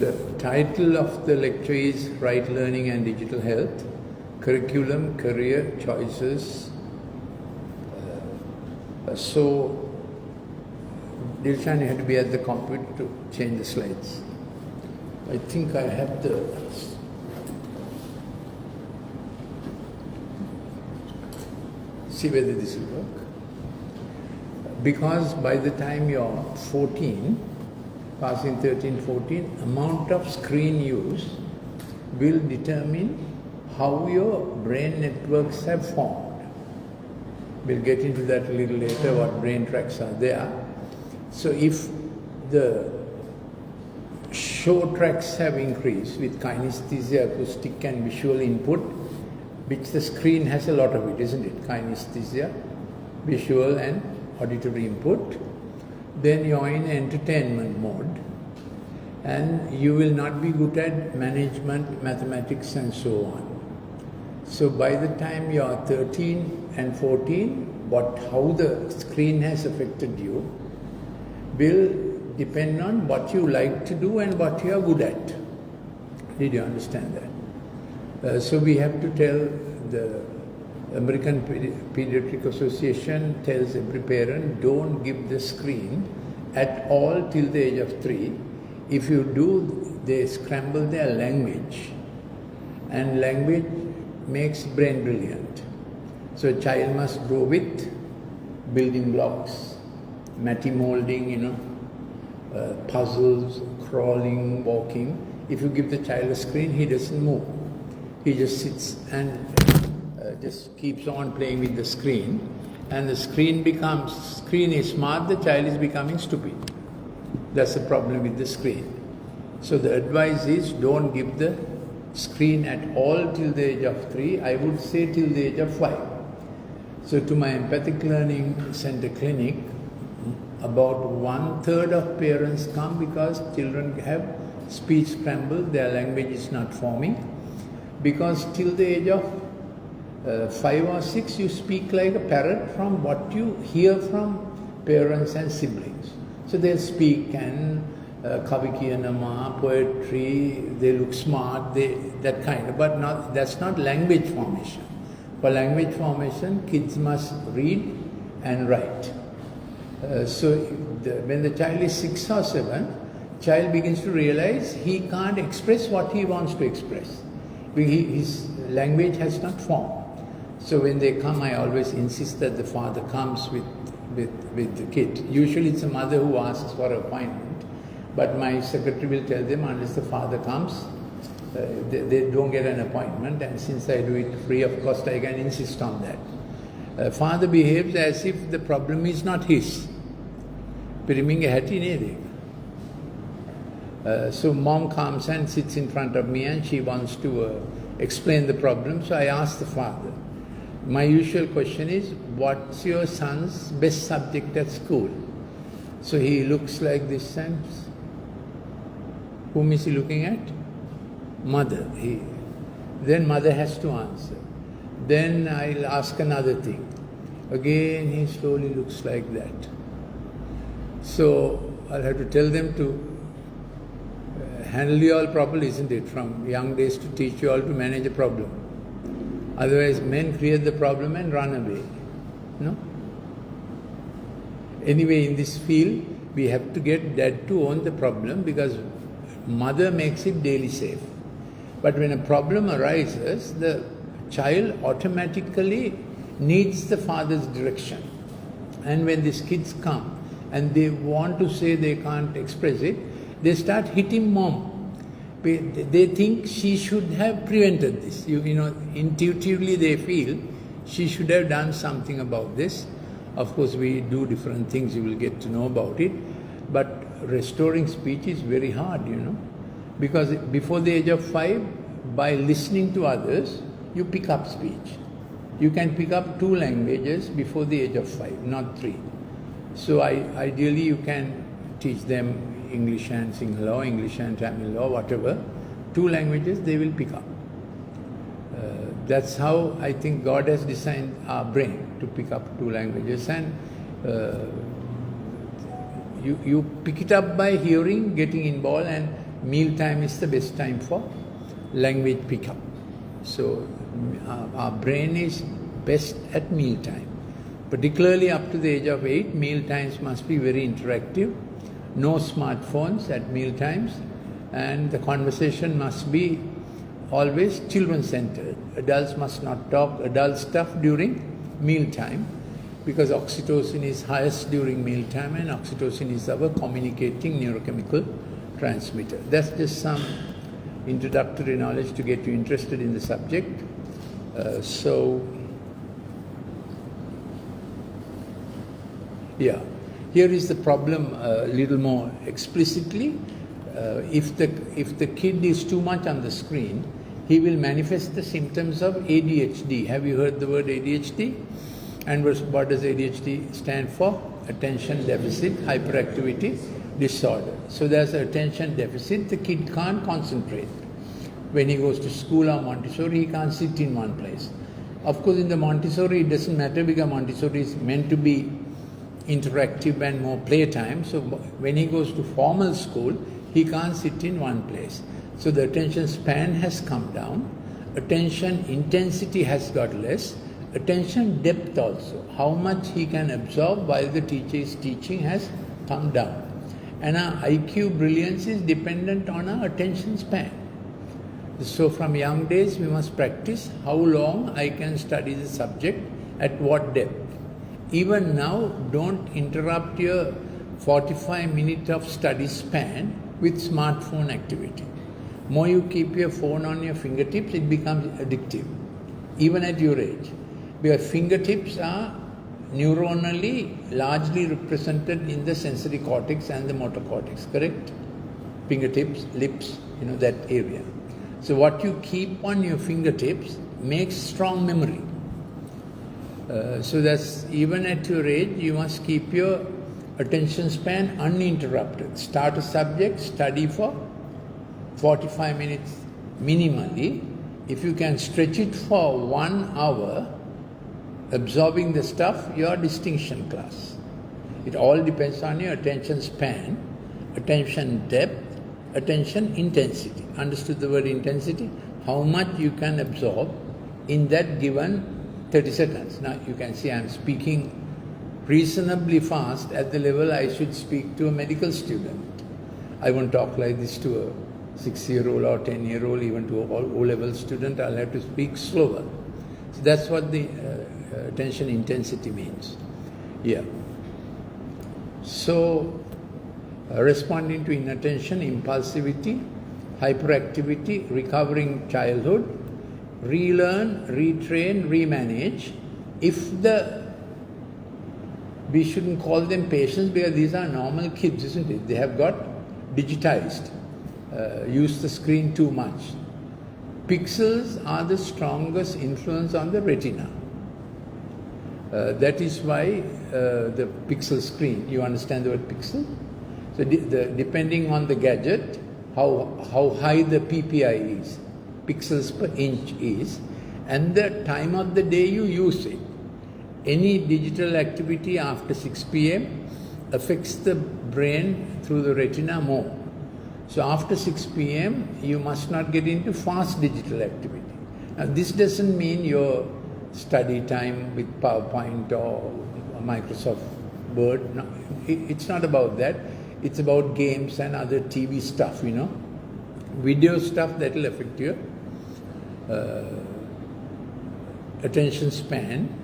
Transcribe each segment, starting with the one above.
The title of the lecture is Right Learning and Digital Health, Curriculum, Career Choices. So, Dilshan, you had to be at the computer to change the slides. I think I have the... See whether this will work. Because by the time you're 14, passing 13, 14, amount of screen use will determine how your brain networks have formed. We'll get into that a little later, what brain tracks are there. So if the show tracks have increased with kinesthesia, acoustic and visual input, which the screen has a lot of it, isn't it? Kinesthesia, visual and auditory input. Then you're in entertainment mode and you will not be good at management, mathematics and so on. So by the time you're 13 and 14, how the screen has affected you will depend on what you like to do and what you are good at. Did you understand that? So we have to tell, the American Pediatric Association tells every parent, don't give the screen at all till the age of 3. If you do, they scramble their language, and language makes brain brilliant. So a child must grow with building blocks, matty molding, puzzles, crawling, walking. If you give the child a screen, he doesn't move. He just sits and just keeps on playing with the screen, and the screen is smart, the child is becoming stupid. That's the problem with the screen. So the advice is, don't give the screen at all till the age of 3, I would say till the age of 5. So to my Empathic Learning Center clinic, about 1/3 of parents come because children have speech scramble, their language is not forming. Because till the age of 5 or 6, you speak like a parrot from what you hear from parents and siblings. So they'll speak and kavikiyanama, poetry, they look smart, that kind of, but that's not language formation. For language formation, kids must read and write. When the child is 6 or 7, child begins to realize he can't express what he wants to express. His language has not formed. So when they come, I always insist that the father comes with the kid. Usually it's the mother who asks for an appointment, but my secretary will tell them unless the father comes, they don't get an appointment, and since I do it free of cost, I can insist on that. Father behaves as if the problem is not his. So mom comes and sits in front of me and she wants to explain the problem. So I ask the father. My usual question is, what's your son's best subject at school? So he looks like this and whom is he looking at? Mother. Then mother has to answer. Then I'll ask another thing. Again he slowly looks like that. So I'll have to tell them to handle you all properly, isn't it? From young days to teach you all to manage a problem. Otherwise, men create the problem and run away. No? Anyway, in this field, we have to get dad to own the problem because mother makes it daily safe. But when a problem arises, the child automatically needs the father's direction. And when these kids come and they want to say they can't express it, they start hitting mom. They think she should have prevented this. Intuitively they feel she should have done something about this. Of course, we do different things, you will get to know about it. But restoring speech is very hard, because before the age of 5, by listening to others, you pick up speech. You can pick up 2 languages before the age of 5, not 3. So ideally you can teach them English and Sinhala or English and Tamil or whatever. 2 languages they will pick up. That's how I think God has designed our brain, to pick up 2 languages, and you pick it up by hearing, getting involved, and meal time is the best time for language pickup. So our brain is best at meal time. Particularly up to the age of 8, meal times must be very interactive. No smartphones at meal times, and the conversation must be always children-centered. Adults must not talk adult stuff during meal time, because oxytocin is highest during meal time, and oxytocin is our communicating neurochemical transmitter. That's just some introductory knowledge to get you interested in the subject. Here is the problem a little more explicitly. If the kid is too much on the screen, he will manifest the symptoms of ADHD. Have you heard the word ADHD? And what does ADHD stand for? Attention Deficit Hyperactivity Disorder. So there's an attention deficit. The kid can't concentrate. When he goes to school or Montessori, he can't sit in one place. Of course, in the Montessori, it doesn't matter because Montessori is meant to be interactive and more playtime. So when he goes to formal school, he can't sit in one place. So the attention span has come down. Attention intensity has got less. Attention depth also. How much he can absorb while the teacher is teaching has come down. And our IQ brilliance is dependent on our attention span. So from young days, we must practice how long I can study the subject, at what depth. Even now, don't interrupt your 45 minutes of study span with smartphone activity. More you keep your phone on your fingertips, it becomes addictive, even at your age. Because fingertips are neuronally largely represented in the sensory cortex and the motor cortex, correct? Fingertips, lips, that area. So what you keep on your fingertips makes strong memory. So that's even at your age, you must keep your attention span uninterrupted. Start a subject, study for 45 minutes minimally. If you can stretch it for 1 hour, absorbing the stuff, your distinction class. It all depends on your attention span, attention depth, attention intensity. Understood the word intensity? How much you can absorb in that given 30 seconds. Now you can see I'm speaking reasonably fast at the level I should speak to a medical student. I won't talk like this to a 6-year-old or 10-year-old, even to an O-level student. I'll have to speak slower. So that's what the attention intensity means. So responding to inattention, impulsivity, hyperactivity, recovering childhood, relearn, retrain, remanage. We shouldn't call them patients because these are normal kids, isn't it? They have got digitized, use the screen too much. Pixels are the strongest influence on the retina. That is why the pixel screen, you understand the word pixel? So depending on the gadget, how high the PPI is, pixels per inch is, and the time of the day you use it. Any digital activity after 6 p.m. affects the brain through the retina more. So after 6 p.m. you must not get into fast digital activity. Now this doesn't mean your study time with PowerPoint or Microsoft Word. No, it's not about that. It's about games and other TV stuff, video stuff that will affect your attention span.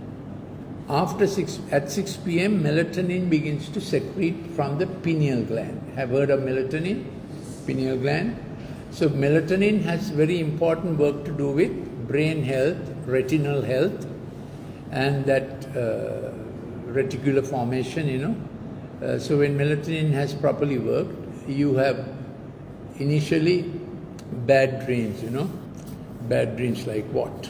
At 6 p.m. melatonin begins to secrete from the pineal gland. Have heard of melatonin? Pineal gland. So melatonin has very important work to do with brain health, retinal health, and that reticular formation, So when melatonin has properly worked, you have initially bad dreams, Bad dreams like what?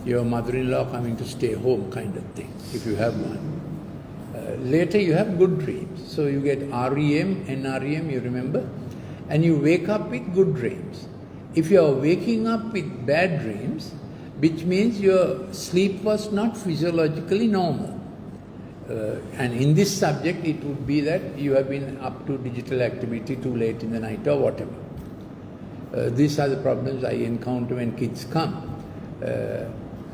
Your mother-in-law coming to stay home kind of thing, if you have one. Later you have good dreams. So you get REM, NREM, you remember? And you wake up with good dreams. If you are waking up with bad dreams, which means your sleep was not physiologically normal. And in this subject, it would be that you have been up to digital activity too late in the night or whatever. These are the problems I encounter when kids come.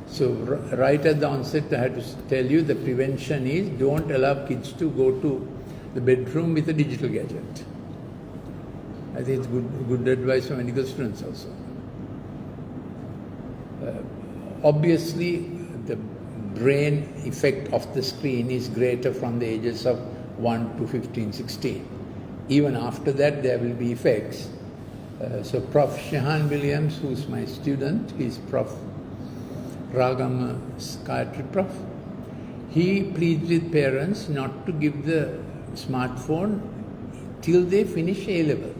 So right at the onset, I had to tell you the prevention is don't allow kids to go to the bedroom with a digital gadget. I think it's good advice for medical students also. Obviously, the brain effect of the screen is greater from the ages of 1 to 15, 16. Even after that, there will be effects. So Prof. Shahan Williams, who's my student, he's Prof. Ragam psychiatry prof. He pleads with parents not to give the smartphone till they finish A-level.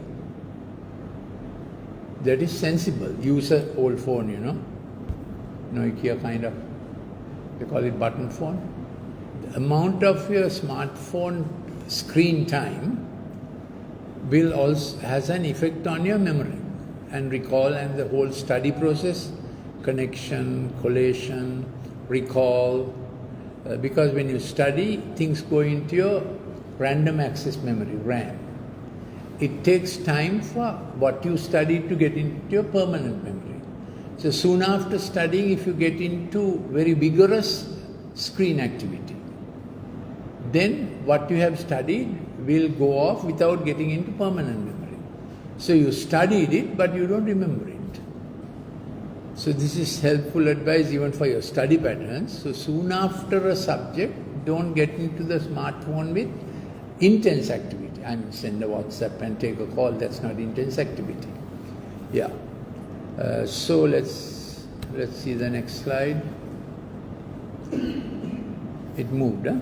That is sensible. Use an old phone, Nokia kind of, they call it button phone. The amount of your smartphone screen time will also has an effect on your memory and recall and the whole study process, connection, collation, recall, because when you study, things go into your random access memory, RAM. It takes time for what you studied to get into your permanent memory. So soon after studying, if you get into very vigorous screen activity, then what you have studied will go off without getting into permanent memory. So you studied it, but you don't remember it. So this is helpful advice even for your study patterns. So soon after a subject, don't get into the smartphone with intense activity. I mean, send a WhatsApp and take a call, that's not intense activity. Yeah. So let's see the next slide. It moved, huh?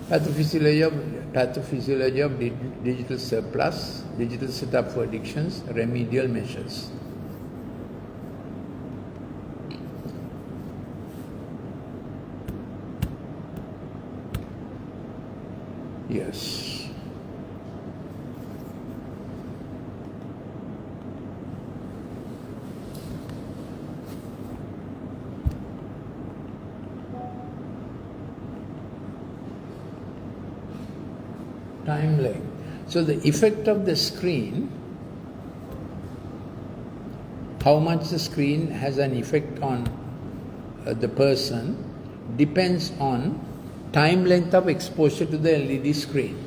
Pathophysiology of digital surplus, digital setup for addictions, remedial measures. Yes. Time lag. So the effect of the screen, how much the screen has an effect on the person, depends on time length of exposure to the LED screen.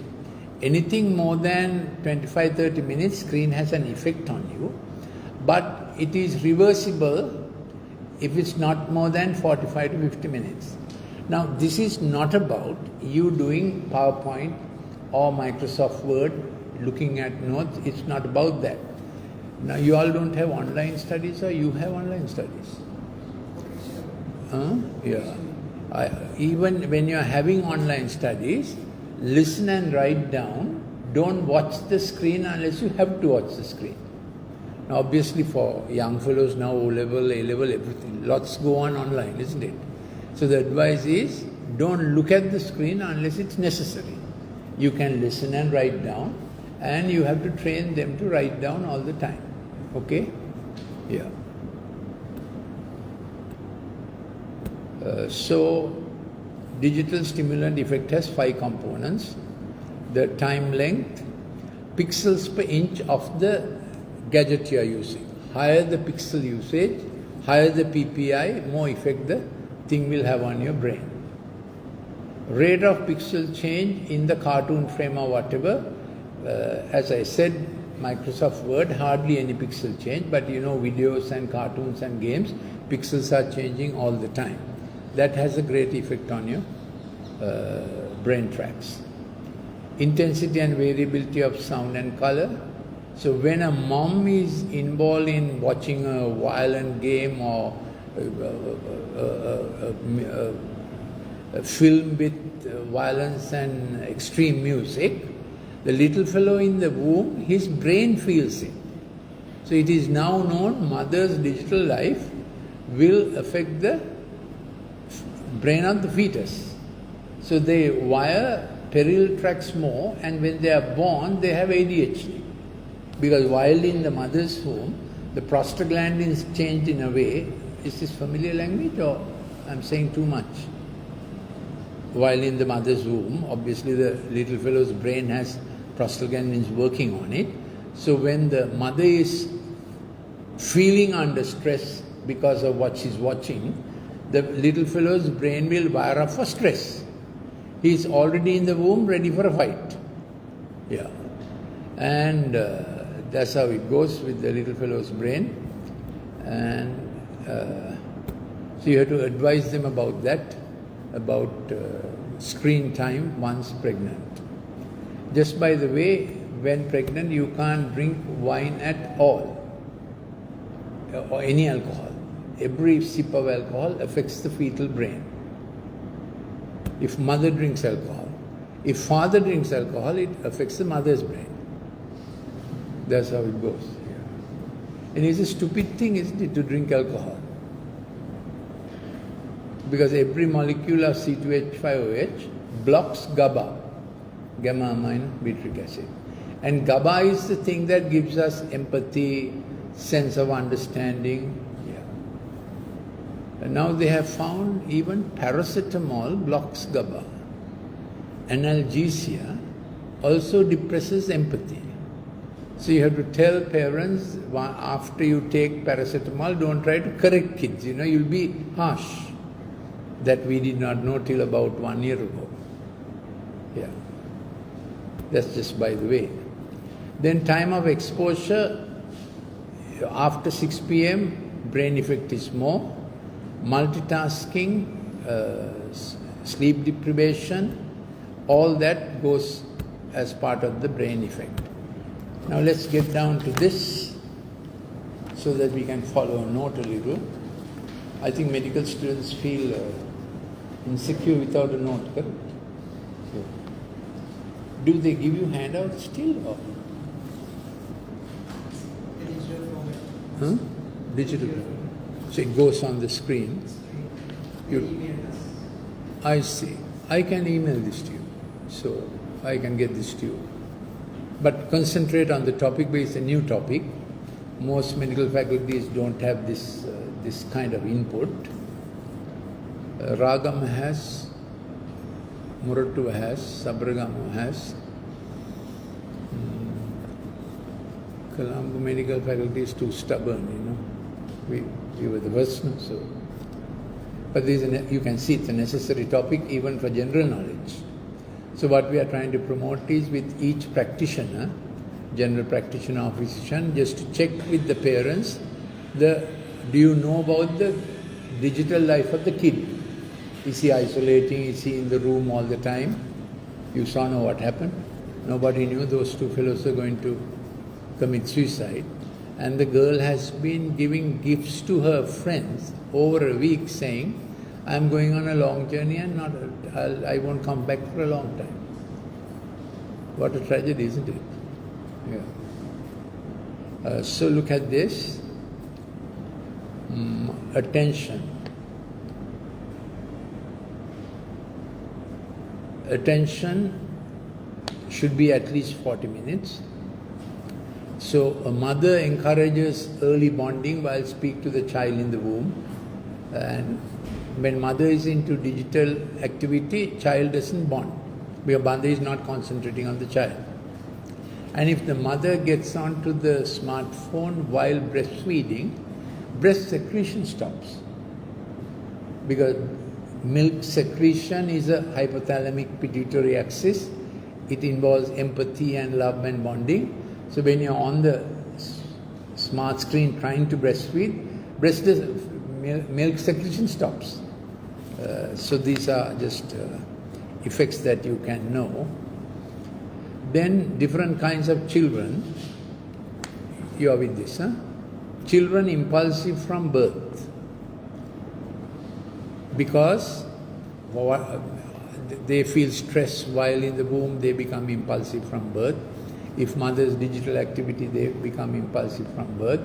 Anything more than 25-30 minutes, screen has an effect on you, but it is reversible if it's not more than 45 to 50 minutes. Now, this is not about you doing PowerPoint or Microsoft Word, looking at notes. It's not about that. Now, you all don't have online studies, or you have online studies? Yeah. Even when you are having online studies, listen and write down. Don't watch the screen unless you have to watch the screen. Now, obviously, for young fellows now, O-level, A-level, everything, lots go on online, isn't it? So the advice is, don't look at the screen unless it's necessary. You can listen and write down, and you have to train them to write down all the time. Okay? Yeah. So, digital stimulant effect has 5 components. The time length, pixels per inch of the gadget you are using. Higher the pixel usage, higher the PPI, more effect the thing will have on your brain. Rate of pixel change in the cartoon frame or whatever. As I said, Microsoft Word, hardly any pixel change, but videos and cartoons and games, pixels are changing all the time. That has a great effect on your brain tracts. Intensity and variability of sound and color. So when a mom is involved in watching a violent game or a film with violence and extreme music, the little fellow in the womb, his brain feels it. So it is now known mother's digital life will affect the brain of the fetus. So they wire peril tracks more, and when they are born, they have ADHD. Because while in the mother's womb, the prostaglandins change in a way. Is this familiar language, or I'm saying too much? While in the mother's womb, obviously the little fellow's brain has prostaglandins working on it. So when the mother is feeling under stress because of what she's watching, the little fellow's brain will wire up for stress. He's already in the womb ready for a fight. Yeah. And that's how it goes with the little fellow's brain. And so you have to advise them about that, about screen time once pregnant. Just by the way, when pregnant, you can't drink wine at all, or any alcohol. Every sip of alcohol affects the fetal brain. If mother drinks alcohol, if father drinks alcohol, it affects the mother's brain. That's how it goes. And it's a stupid thing, isn't it, to drink alcohol? Because every molecule of C2H5OH blocks GABA, gamma-aminobutyric acid. And GABA is the thing that gives us empathy, sense of understanding. And now they have found even paracetamol blocks GABA. Analgesia also depresses empathy. So you have to tell parents, after you take paracetamol, don't try to correct kids. You'll be harsh. That we did not know till about 1 year ago. Yeah. That's just by the way. Then time of exposure, after 6 p.m., brain effect is more. Multitasking, sleep deprivation, all that goes as part of the brain effect. Now let's get down to this so that we can follow a note a little. I think medical students feel insecure without a note, correct? So, do they give you handouts still or? Huh? Digital. So it goes on the screen. I see. I can email this to you. So I can get this to you. But concentrate on the topic based, a new topic. Most medical faculties don't have this kind of input. Ragam has, Muratu has, Sabragama has. Colombo medical faculty is too stubborn, We were the worst, no? So, but you can see it's a necessary topic even for general knowledge. So what we are trying to promote is with each practitioner, general practitioner or physician, just to check with the parents, do you know about the digital life of the kid? Is he isolating? Is he in the room all the time? You saw now what happened. Nobody knew those two fellows were going to commit suicide. And the girl has been giving gifts to her friends over a week saying, I'm going on a long journey and I won't come back for a long time. What a tragedy, isn't it? Yeah. So look at this. Attention. Attention should be at least 40 minutes. So a mother encourages early bonding while speak to the child in the womb. And when mother is into digital activity, child doesn't bond, because mother is not concentrating on the child. And if the mother gets onto the smartphone while breastfeeding, breast secretion stops. Because milk secretion is a hypothalamic pituitary axis. It involves empathy and love and bonding. So when you're on the smart screen trying to breastfeed, milk secretion stops. So these are just effects that you can know. Then different kinds of children. You are with this, huh? Children impulsive from birth. Because they feel stress while in the womb, they become impulsive from birth. If mother's digital activity, they become impulsive from birth.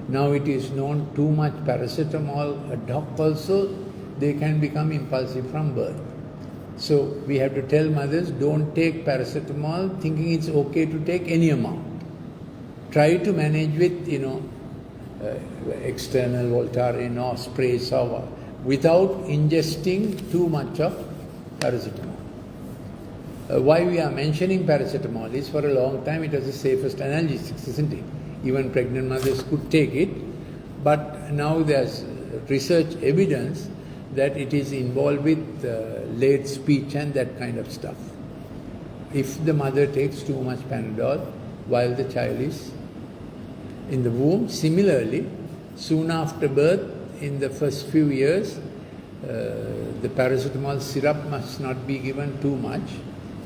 Now it is known too much paracetamol, a doc also, they can become impulsive from birth. So we have to tell mothers, don't take paracetamol thinking it's okay to take any amount. Try to manage with, external Voltaren or sprays or without ingesting too much of paracetamol. Why we are mentioning paracetamol is for a long time it was the safest analgesic, isn't it? Even pregnant mothers could take it, but now there's research evidence that it is involved with late speech and that kind of stuff. If the mother takes too much Panadol while the child is in the womb. Similarly, soon after birth, in the first few years, the paracetamol syrup must not be given too much.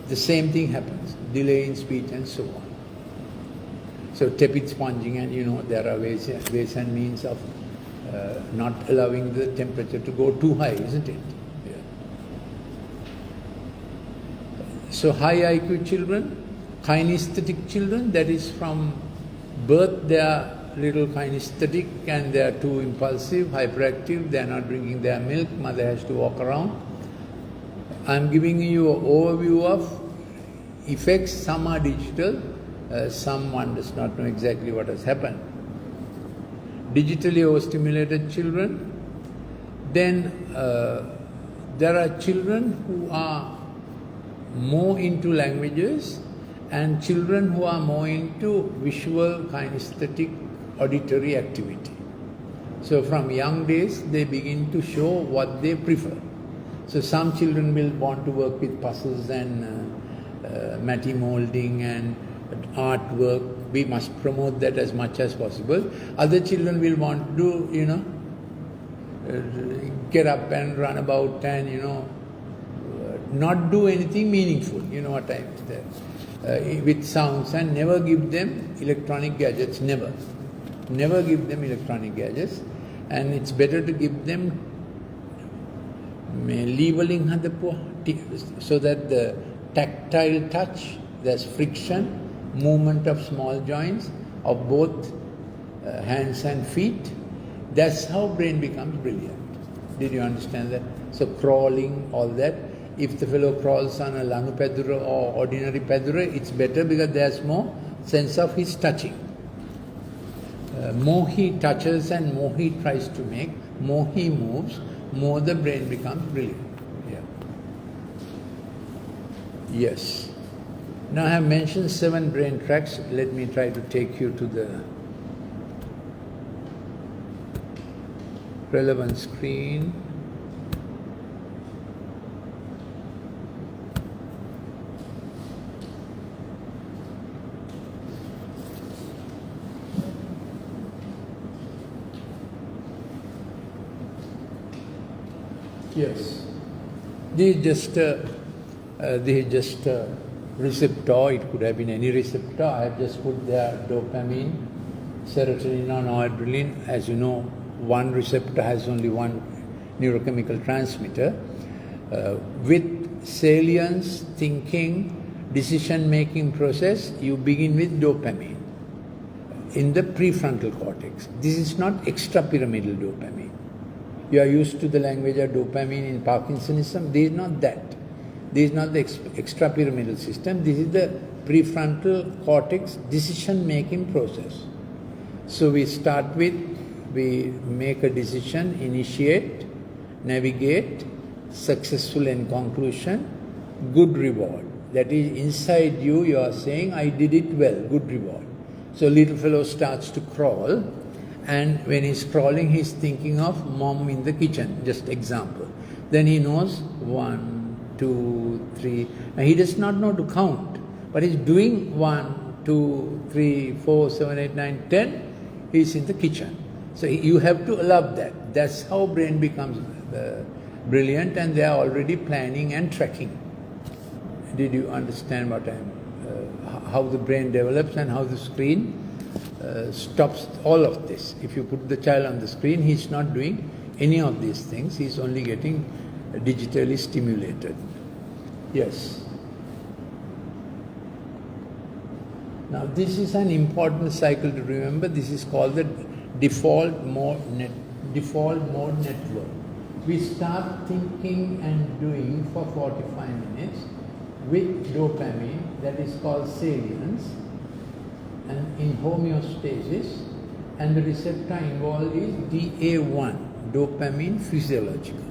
The same thing happens, delay in speech and so on. So tepid sponging, and there are ways and means of not allowing the temperature to go too high, isn't it? Yeah. So high IQ children, kinesthetic children, that is from birth they are little kinesthetic and they are too impulsive, hyperactive, they are not drinking their milk, mother has to walk around. I am giving you an overview of effects. Some are digital, someone does not know exactly what has happened. Digitally overstimulated children, then there are children who are more into languages and children who are more into visual, kinesthetic, auditory activity. So from young days they begin to show what they prefer. So some children will want to work with puzzles and matty molding and artwork. We must promote that as much as possible. Other children will want to do, get up and run about and, not do anything meaningful, what I mean, with sounds, and never give them electronic gadgets, never. Never give them electronic gadgets, and it's better to give them leveling so that the tactile touch, there's friction, movement of small joints of both hands and feet. That's how brain becomes brilliant. Did you understand that? So crawling, all that. If the fellow crawls on a lanu pedura or ordinary pedura, it's better because there's more sense of his touching. More he touches and more he tries to make, more he moves, more the brain becomes brilliant. Yeah. Yes. Now I have mentioned 7 brain tracts. Let me try to take you to the relevant screen. Yes, this is just a receptor. It could have been any receptor. I have just put there dopamine, serotonin, or noradrenaline. As you know, one receptor has only one neurochemical transmitter. With salience, thinking, decision-making process, you begin with dopamine in the prefrontal cortex. This is not extrapyramidal dopamine. You are used to the language of dopamine in Parkinsonism. This is not that. This is not the extrapyramidal system. This is the prefrontal cortex decision-making process. So we start with, we make a decision, initiate, navigate, successful in conclusion, good reward. That is, inside you, you are saying, I did it well, good reward. So little fellow starts to crawl, and when he's crawling, he's thinking of mom in the kitchen, just example. Then he knows 1, 2, 3. Now he does not know to count, but he's doing 1, 2, 3, 4, 7, 8, 9, 10. He's in the kitchen. So you have to allow that. That's how brain becomes brilliant, and they are already planning and tracking. Did you understand what how the brain develops and how the screen stops all of this? If you put the child on the screen, he's not doing any of these things. He's only getting digitally stimulated. Yes. Now this is an important cycle to remember. This is called the default mode network. We start thinking and doing for 45 minutes with dopamine, that is called salience, and in homeostasis, and the receptor involved is DA1, dopamine physiological.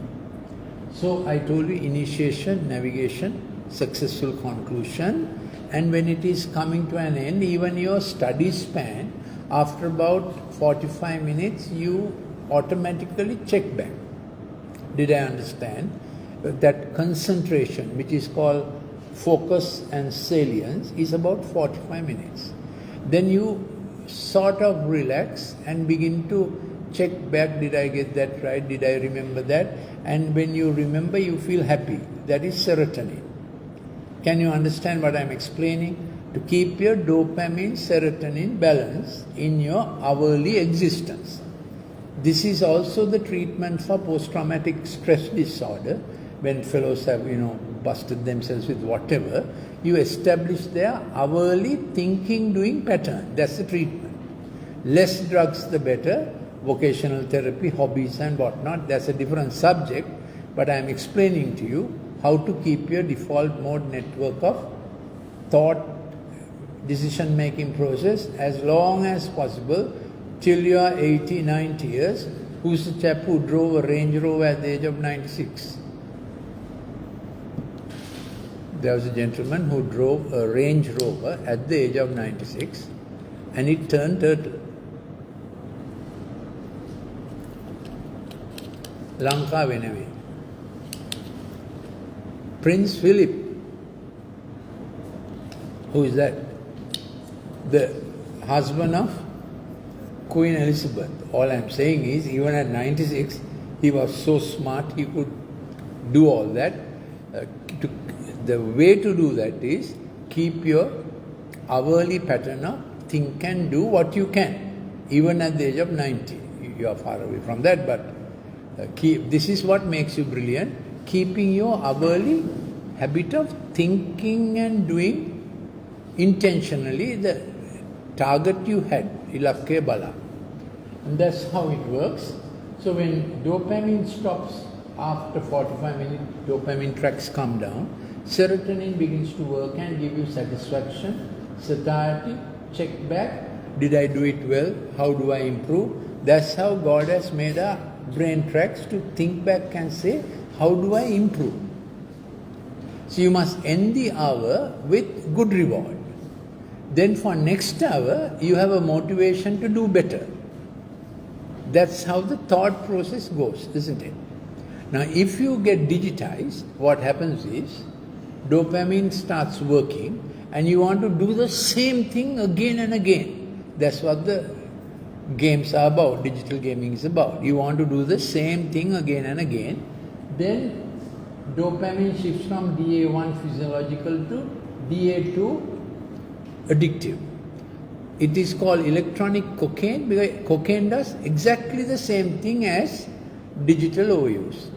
So I told you initiation, navigation, successful conclusion, and when it is coming to an end, even your study span, after about 45 minutes, you automatically check back. Did I understand? That concentration, which is called focus and salience, is about 45 minutes. Then you sort of relax and begin to check back, did I get that right? Did I remember that? And when you remember, you feel happy. That is serotonin. Can you understand what I am explaining? To keep your dopamine, serotonin balance in your hourly existence. This is also the treatment for post-traumatic stress disorder. When fellows have, busted themselves with whatever, you establish their hourly thinking, doing pattern. That's the treatment. Less drugs, the better. Vocational therapy, hobbies and whatnot, that's a different subject. But I am explaining to you how to keep your default mode network of thought, decision-making process as long as possible till you are 80, 90 years. Who's the chap who drove a Range Rover at the age of 96? There was a gentleman who drove a Range Rover at the age of 96 and it turned turtle. Lanka Veneme. Prince Philip. Who is that? The husband of Queen Elizabeth. All I am saying is, even at 96, he was so smart, he could do all that. The way to do that is, keep your hourly pattern of think and do what you can, even at the age of 90. You are far away from that, but this is what makes you brilliant, keeping your hourly habit of thinking and doing intentionally the target you had, ilakke bala. And that's how it works. So when dopamine stops after 45 minutes, dopamine tracks come down, serotonin begins to work and give you satisfaction, satiety, check back, did I do it well, how do I improve? That's how God has made our brain tracks to think back and say, how do I improve? So you must end the hour with good reward. Then for next hour, you have a motivation to do better. That's how the thought process goes, isn't it? Now, if you get digitized, what happens is, dopamine starts working and you want to do the same thing again and again. That's what the games are about, digital gaming is about. You want to do the same thing again and again. Then dopamine shifts from DA1 physiological to DA2 addictive. It is called electronic cocaine because cocaine does exactly the same thing as digital overuse.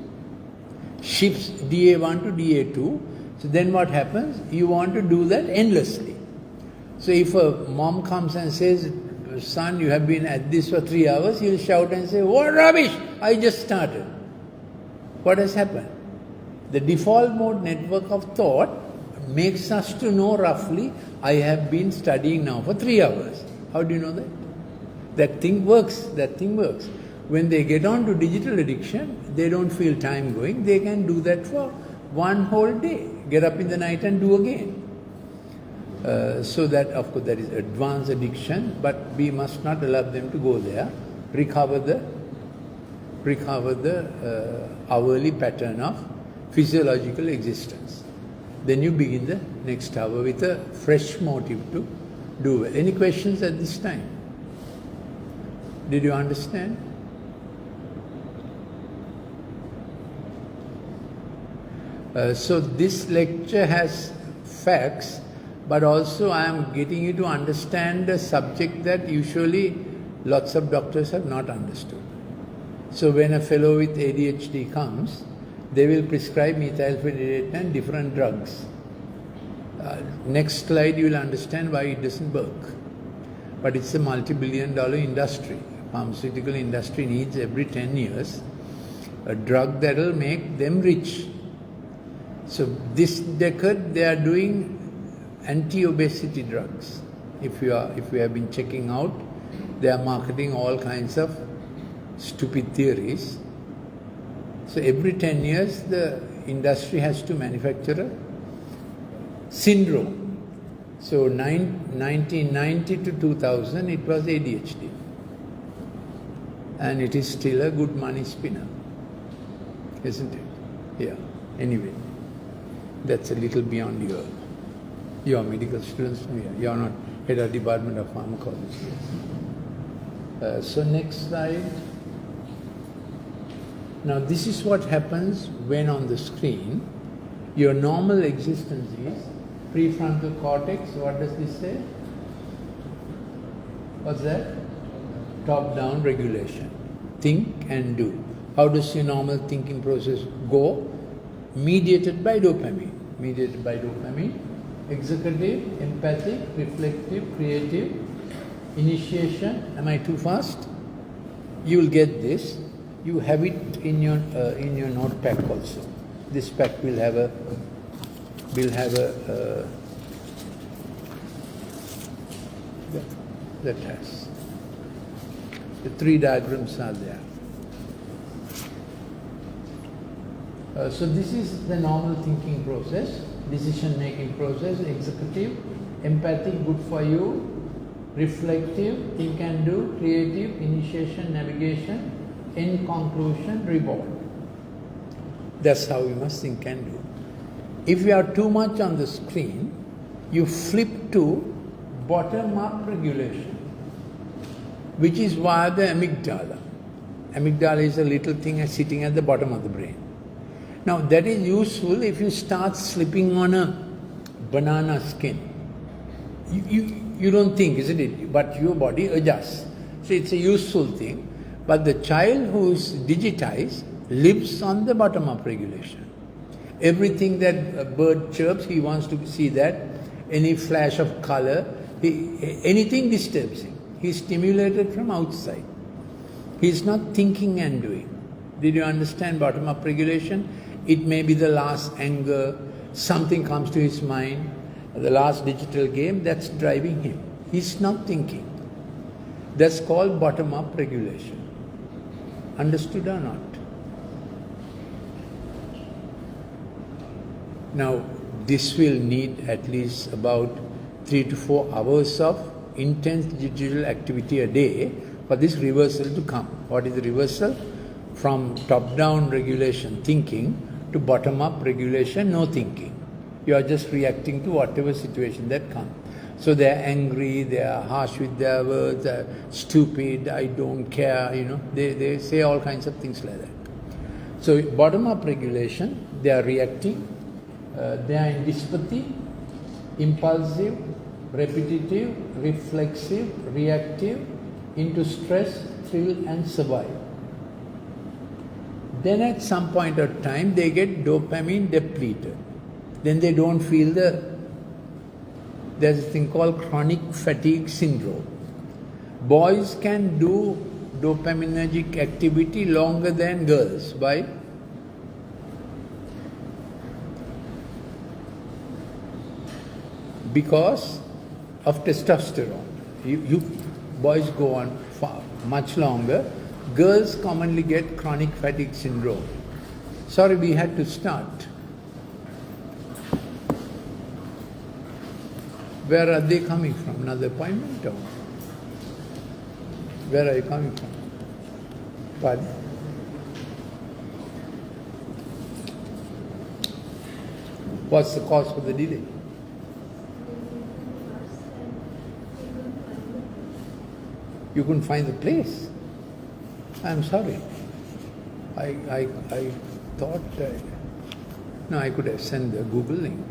Shifts DA1 to DA2. So then what happens? You want to do that endlessly. So if a mom comes and says, son, you have been at this for 3 hours, you'll shout and say, what rubbish! I just started. What has happened? The default mode network of thought makes us to know roughly, I have been studying now for 3 hours. How do you know that? That thing works. When they get on to digital addiction, they don't feel time going. They can do that for one whole day. Get up in the night and do again. So that, of course, that is advanced addiction, but we must not allow them to go there. Recover the hourly pattern of physiological existence. Then you begin the next hour with a fresh motive to do it. Any questions at this time? Did you understand? So this lecture has facts, but also I am getting you to understand a subject that usually lots of doctors have not understood. So when a fellow with ADHD comes, they will prescribe methylphenidate and different drugs. Next slide you will understand why it doesn't work. But it's a multi-billion-dollar industry. Pharmaceutical industry needs every 10 years a drug that will make them rich. So this decade they are doing anti-obesity drugs. If you have been checking out, they are marketing all kinds of stupid theories. So every 10 years the industry has to manufacture syndrome. So 1990 to 2000 it was ADHD. And it is still a good money spinner, isn't it? Yeah. Anyway, that's a little beyond your medical students. You are not head of Department of Pharmacology. So next slide. Now this is what happens when on the screen your normal existence is prefrontal cortex. What does this say? What's that? Top-down regulation. Think and do. How does your normal thinking process go? Mediated by dopamine. Mediated by dopamine. Executive, empathic, reflective, creative, initiation. Am I too fast? You will get this. You have it in your notepad also. This pack will have a that has. The 3 diagrams are there. So this is the normal thinking process, decision-making process, executive, empathic, good for you, reflective, think and do, creative, initiation, navigation, end conclusion, reward. That's how you must think and do. If you are too much on the screen, you flip to bottom-up regulation, which is via the amygdala. Amygdala is a little thing sitting at the bottom of the brain. Now that is useful if you start slipping on a banana skin. You don't think, isn't it? But your body adjusts. So it's a useful thing. But the child who is digitized lives on the bottom-up regulation. Everything that a bird chirps, he wants to see that. Any flash of color, anything disturbs him. He is stimulated from outside. He is not thinking and doing. Did you understand bottom-up regulation? It may be the last anger, something comes to his mind, the last digital game, that's driving him. He's not thinking. That's called bottom-up regulation. Understood or not? Now, this will need at least about 3 to 4 hours of intense digital activity a day for this reversal to come. What is the reversal? From top-down regulation, thinking, to bottom-up regulation, no thinking. You are just reacting to whatever situation that comes. So they are angry, they are harsh with their words, they are stupid, I don't care, they say all kinds of things like that. So bottom-up regulation, they are reacting, they are in dyspathy, impulsive, repetitive, reflexive, reactive, into stress, thrill and survive. Then at some point of time they get dopamine depleted. Then they don't feel there's a thing called chronic fatigue syndrome. Boys can do dopaminergic activity longer than girls. Why? Because of testosterone. You boys go on far, much longer. Girls commonly get chronic fatigue syndrome. Sorry, we had to start. Where are they coming from? Another appointment or? Where are you coming from? Pardon? What's the cause for the delay? You couldn't find the place. I'm sorry. I thought, no, I could have sent the Google link.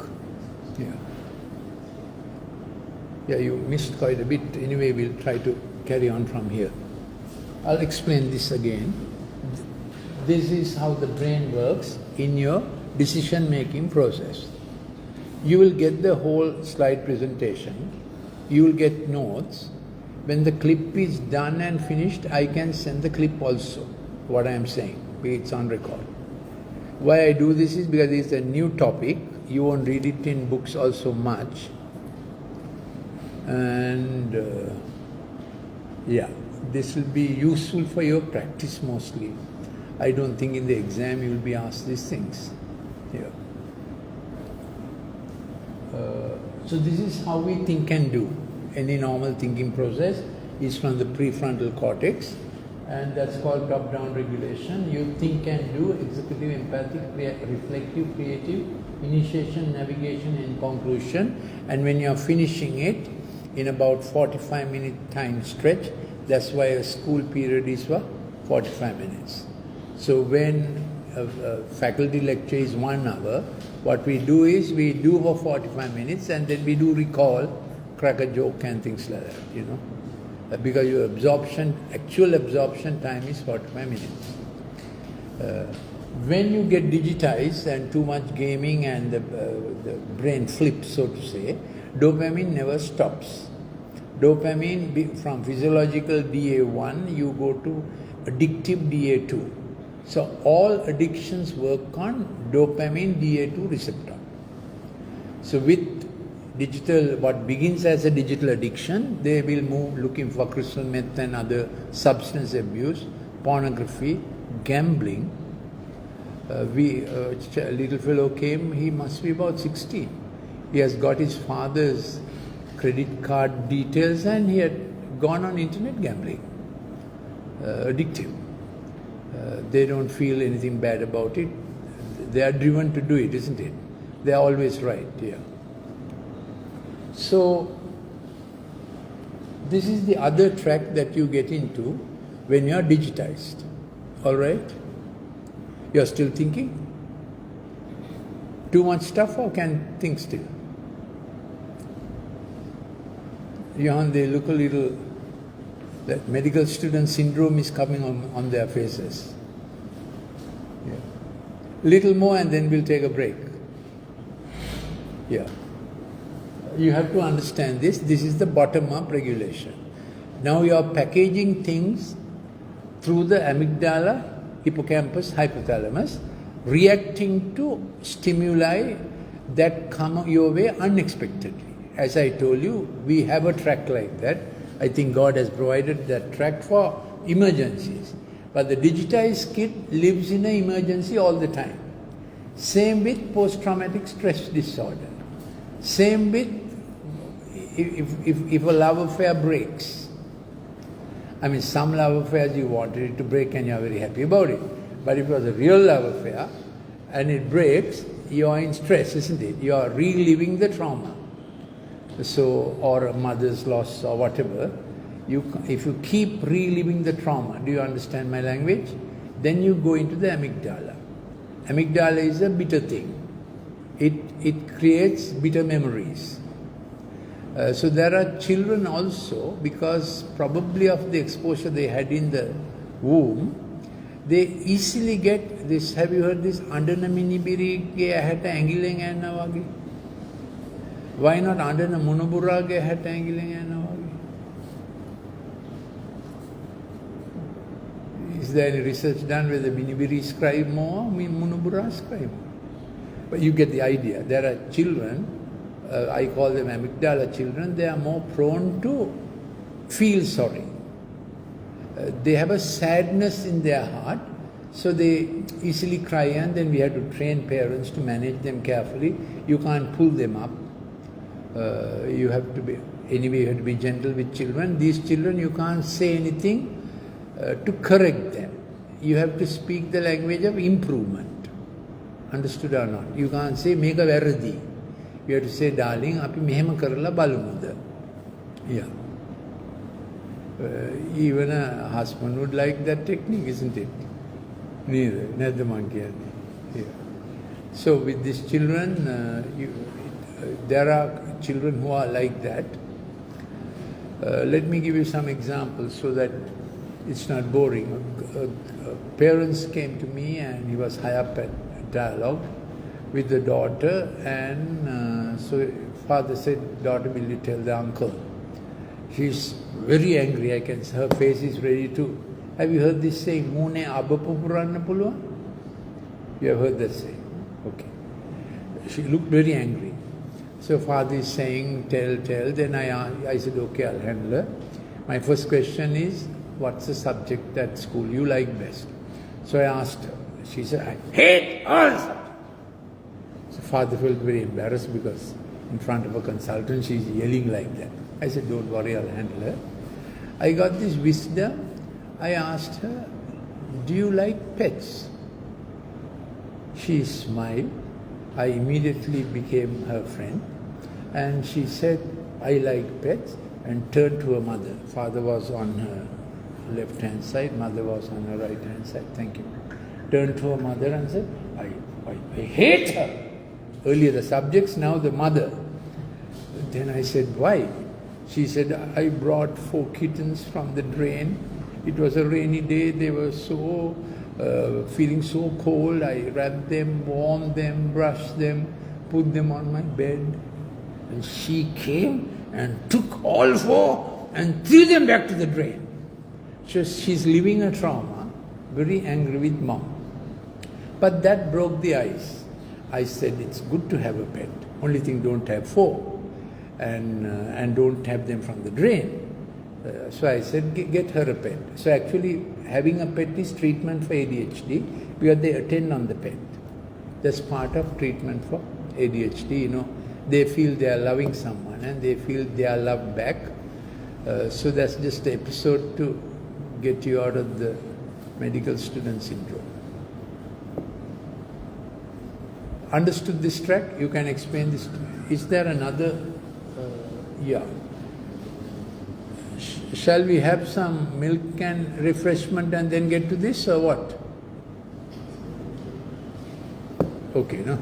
Yeah, you missed quite a bit. Anyway, we'll try to carry on from here. I'll explain this again. This is how the brain works in your decision-making process. You will get the whole slide presentation. You will get notes. When the clip is done and finished, I can send the clip also, what I am saying, it's on record. Why I do this is because it's a new topic. You won't read it in books also much. And this will be useful for your practice mostly. I don't think in the exam you will be asked these things. Yeah. So this is how we think and do. Any normal thinking process is from the prefrontal cortex, and that's called top-down regulation. You think and do, executive, empathic, reflective, creative, initiation, navigation, and conclusion. And when you're finishing it in about 45-minute time stretch, that's why a school period is for 45 minutes. So when a faculty lecture is 1 hour, what we do is we do for 45 minutes and then we do recall, crack a joke and things like that, you know. Because your actual absorption time is 45 minutes. When you get digitized and too much gaming and the brain flips, so to say, dopamine never stops. Dopamine, from physiological DA1, you go to addictive DA2. So all addictions work on dopamine DA2 receptor. So with digital, what begins as a digital addiction, they will move looking for crystal meth and other substance abuse, pornography, gambling. A little fellow came, he must be about 16. He has got his father's credit card details and he had gone on internet gambling. Addictive. They don't feel anything bad about it. They are driven to do it, isn't it? They are always right, yeah. So, this is the other track that you get into when you are digitized. All right? You are still thinking? Too much stuff or can think still? Johan, they look a little, that medical student syndrome is coming on their faces. Yeah. Little more and then we'll take a break. Yeah. You have to understand this. This is the bottom-up regulation. Now you are packaging things through the amygdala, hippocampus, hypothalamus, reacting to stimuli that come your way unexpectedly. As I told you, we have a track like that. I think God has provided that track for emergencies. But the digitized kid lives in an emergency all the time. Same with post-traumatic stress disorder. Same with if a love affair breaks. I mean, some love affairs you wanted it to break and you're very happy about it. But if it was a real love affair and it breaks, you're in stress, isn't it? You're reliving the trauma. So, or a mother's loss or whatever. If you keep reliving the trauma, do you understand my language? Then you go into the amygdala. Amygdala is a bitter thing. It creates bitter memories. So there are children also, because probably of the exposure they had in the womb, they easily get this. Have you heard this? Andana minibiri ge ahata angilen yanna wage. Why not andana munubura ge ahata angilen yanna wage? Is there any research done whether minibiri scribe more or munubura scribe more? But you get the idea. There are children, I call them amygdala children, they are more prone to feel sorry. They have a sadness in their heart, so they easily cry, and then we have to train parents to manage them carefully. You can't pull them up. You have to be gentle with children. These children, you can't say anything to correct them. You have to speak the language of improvement. Understood or not? You can't say, make a veradi. You have to say, darling, api mehema karala balumuda. Yeah. Even a husband would like that technique, isn't it? Neither. Neither monkey. Yeah. So with these children, there are children who are like that. Let me give you some examples so that it's not boring. Parents came to me and he was high up at dialogue with the daughter, and so father said, daughter, will you tell the uncle? She's very angry, I can see her face is ready to. Have you heard this saying, Mune abapu puranna puluwa? You have heard that saying? Okay. She looked very angry. So father is saying, tell. Then I said, okay, I'll handle her. My first question is, what's the subject at school you like best? So I asked her. She said, I hate all subjects. So father felt very embarrassed because in front of a consultant, she's yelling like that. I said, don't worry, I'll handle her. I got this wisdom. I asked her, do you like pets? She smiled. I immediately became her friend. And she said, I like pets, and turned to her mother. Father was on her left-hand side, mother was on her right-hand side. Thank you. Turned to her mother and said, I hate her. Earlier the subjects, now the mother. Then I said, why? She said, I brought 4 kittens from the drain. It was a rainy day. They were so feeling so cold. I wrapped them, warmed them, brushed them, put them on my bed. And she came and took all 4 and threw them back to the drain. So she's living a trauma, very angry with mom. But that broke the ice. I said, it's good to have a pet. Only thing, don't have 4. And don't have them from the drain. So I said, get her a pet. So actually, having a pet is treatment for ADHD because they attend on the pet. That's part of treatment for ADHD, They feel they are loving someone and they feel they are loved back. So that's just an episode to get you out of the medical student syndrome. Understood this track? You can explain this. Is there another? Yeah. Shall we have some milk and refreshment and then get to this, or what? Okay, no?